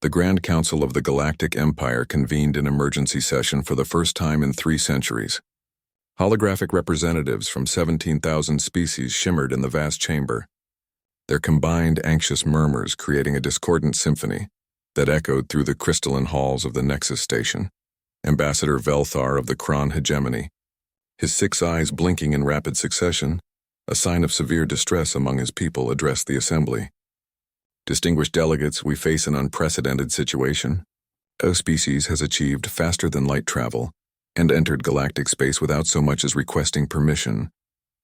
The Grand Council of the Galactic Empire convened an emergency session for the first time in 3 centuries. Holographic representatives from 17,000 species shimmered in the vast chamber, their combined anxious murmurs creating a discordant symphony that echoed through the crystalline halls of the Nexus Station. Ambassador Velthar of the Kron hegemony, his 6 eyes blinking in rapid succession, a sign of severe distress among his people, addressed the assembly. Distinguished delegates, we face an unprecedented situation. A species has achieved faster-than-light travel and entered galactic space without so much as requesting permission,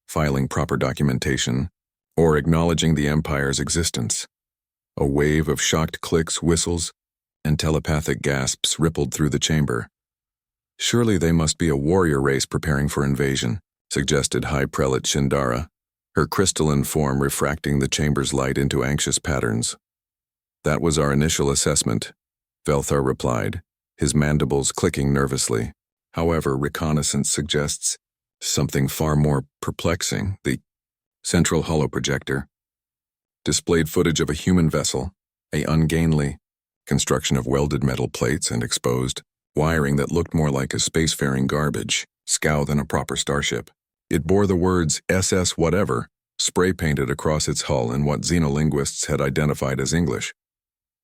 filing proper documentation, or acknowledging the Empire's existence. A wave of shocked clicks, whistles, and telepathic gasps rippled through the chamber. Surely they must be a warrior race preparing for invasion, suggested High Prelate Shindara, her crystalline form refracting the chamber's light into anxious patterns. That was our initial assessment, Velthar replied, his mandibles clicking nervously. However, reconnaissance suggests something far more perplexing. The central holoprojector displayed footage of a human vessel, a ungainly construction of welded metal plates and exposed wiring that looked more like a spacefaring garbage scow than a proper starship. It bore the words SS whatever spray-painted across its hull in what xenolinguists had identified as English.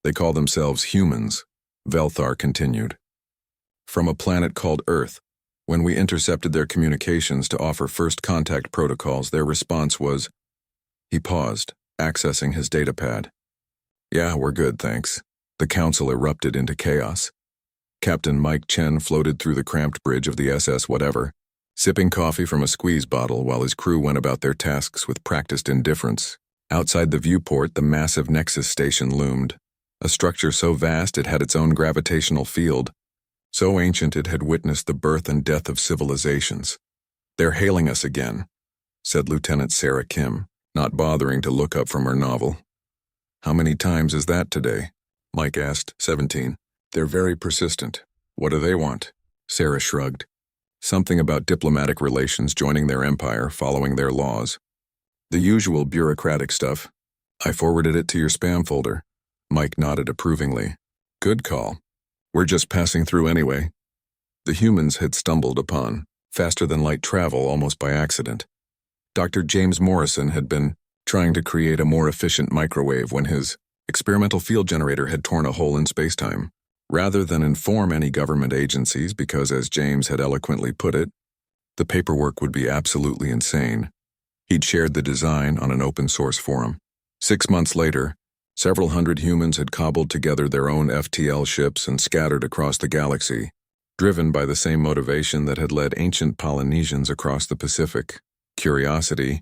They call themselves humans, Velthar continued. From a planet called Earth. When we intercepted their communications to offer first contact protocols, their response was... He paused, accessing his datapad. Yeah, we're good, thanks. The council erupted into chaos. Captain Mike Chen floated through the cramped bridge of the SS whatever, sipping coffee from a squeeze bottle while his crew went about their tasks with practiced indifference. Outside the viewport, the massive Nexus Station loomed, a structure so vast it had its own gravitational field, so ancient it had witnessed the birth and death of civilizations. They're hailing us again, said Lieutenant Sarah Kim, not bothering to look up from her novel. How many times is that today? Mike asked, 17. They're very persistent. What do they want? Sarah shrugged. Something about diplomatic relations joining their empire, following their laws. The usual bureaucratic stuff. I forwarded it to your spam folder. Mike nodded approvingly. Good call. We're just passing through anyway. The humans had stumbled upon faster-than-light travel almost by accident. Dr. James Morrison had been trying to create a more efficient microwave when his experimental field generator had torn a hole in spacetime. Rather than inform any government agencies because, as James had eloquently put it, the paperwork would be absolutely insane, he'd shared the design on an open-source forum. 6 months later, several hundred humans had cobbled together their own FTL ships and scattered across the galaxy, driven by the same motivation that had led ancient Polynesians across the Pacific: curiosity,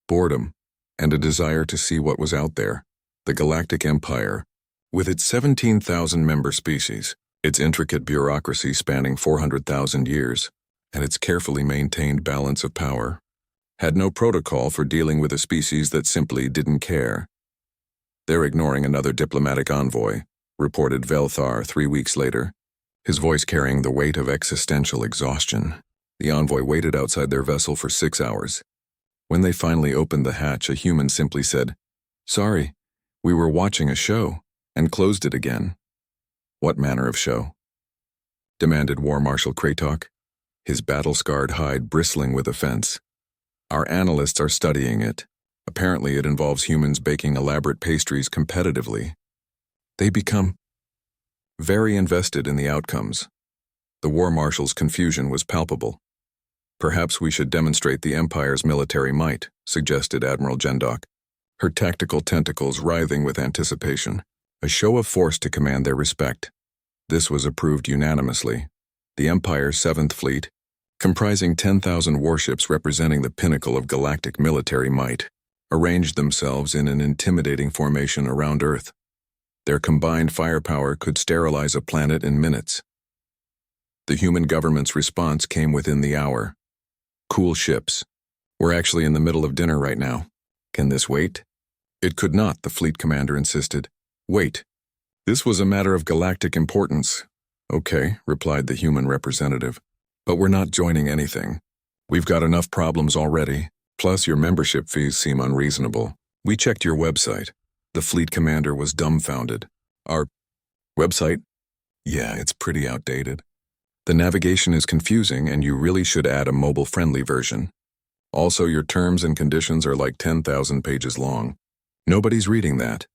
boredom, and a desire to see what was out there. The Galactic Empire, with its 17,000 member species, its intricate bureaucracy spanning 400,000 years, and its carefully maintained balance of power, had no protocol for dealing with a species that simply didn't care. They're ignoring another diplomatic envoy, reported Velthar 3 weeks later, his voice carrying the weight of existential exhaustion. The envoy waited outside their vessel for 6 hours. When they finally opened the hatch, a human simply said, "Sorry, we were watching a show," and closed it again. What manner of show? Demanded War Marshal Kratok, his battle-scarred hide bristling with offense. Our analysts are studying it. Apparently it involves humans baking elaborate pastries competitively. They become very invested in the outcomes. The War Marshal's confusion was palpable. Perhaps we should demonstrate the Empire's military might, suggested Admiral Jendok, her tactical tentacles writhing with anticipation. A show of force to command their respect. This was approved unanimously. The Empire's 7th Fleet, comprising 10,000 warships representing the pinnacle of galactic military might, arranged themselves in an intimidating formation around Earth. Their combined firepower could sterilize a planet in minutes. The human government's response came within the hour. Cool ships. We're actually in the middle of dinner right now. Can this wait? It could not, the fleet commander insisted. Wait. This was a matter of galactic importance. Okay, replied the human representative. But we're not joining anything. We've got enough problems already. Plus, your membership fees seem unreasonable. We checked your website. The fleet commander was dumbfounded. Our Website? Yeah, it's pretty outdated. The navigation is confusing and you really should add a mobile-friendly version. Also, your terms and conditions are like 10,000 pages long. Nobody's reading that.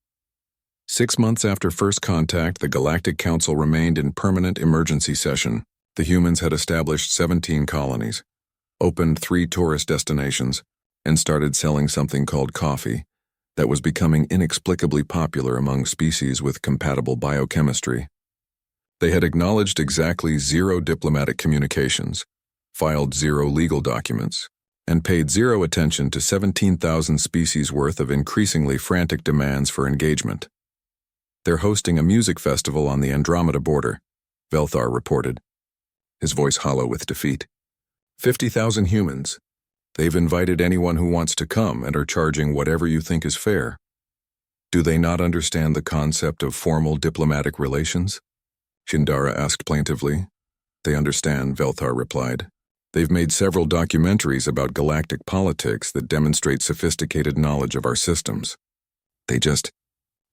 6 months after first contact, the Galactic Council remained in permanent emergency session. The humans had established 17 colonies, opened 3 tourist destinations, and started selling something called coffee that was becoming inexplicably popular among species with compatible biochemistry. They had acknowledged exactly 0 diplomatic communications, filed 0 legal documents, and paid 0 attention to 17,000 species worth of increasingly frantic demands for engagement. They're hosting a music festival on the Andromeda border, Velthar reported, his voice hollow with defeat. 50,000 humans. They've invited anyone who wants to come and are charging whatever you think is fair. Do they not understand the concept of formal diplomatic relations? Shindara asked plaintively. They understand, Velthar replied. They've made several documentaries about galactic politics that demonstrate sophisticated knowledge of our systems. They just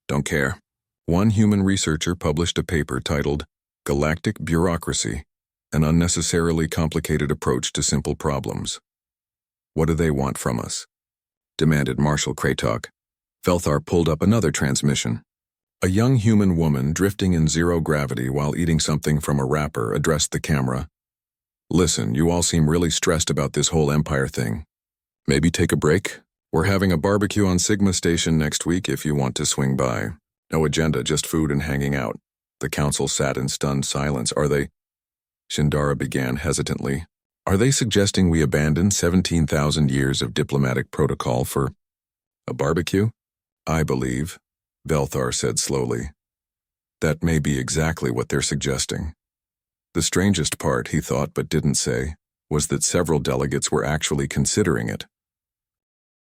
don't care. One human researcher published a paper titled Galactic Bureaucracy, an unnecessarily complicated approach to simple problems. What do they want from us? Demanded Marshal Kratok. Velthar pulled up another transmission. A young human woman drifting in 0 gravity while eating something from a wrapper addressed the camera. Listen, you all seem really stressed about this whole Empire thing. Maybe take a break? We're having a barbecue on Sigma Station next week if you want to swing by. No agenda, just food and hanging out. The council sat in stunned silence. Are they? Shindara began hesitantly. Are they suggesting we abandon 17,000 years of diplomatic protocol for a barbecue? I believe, Velthar said slowly. That may be exactly what they're suggesting. The strangest part, he thought but didn't say, was that several delegates were actually considering it.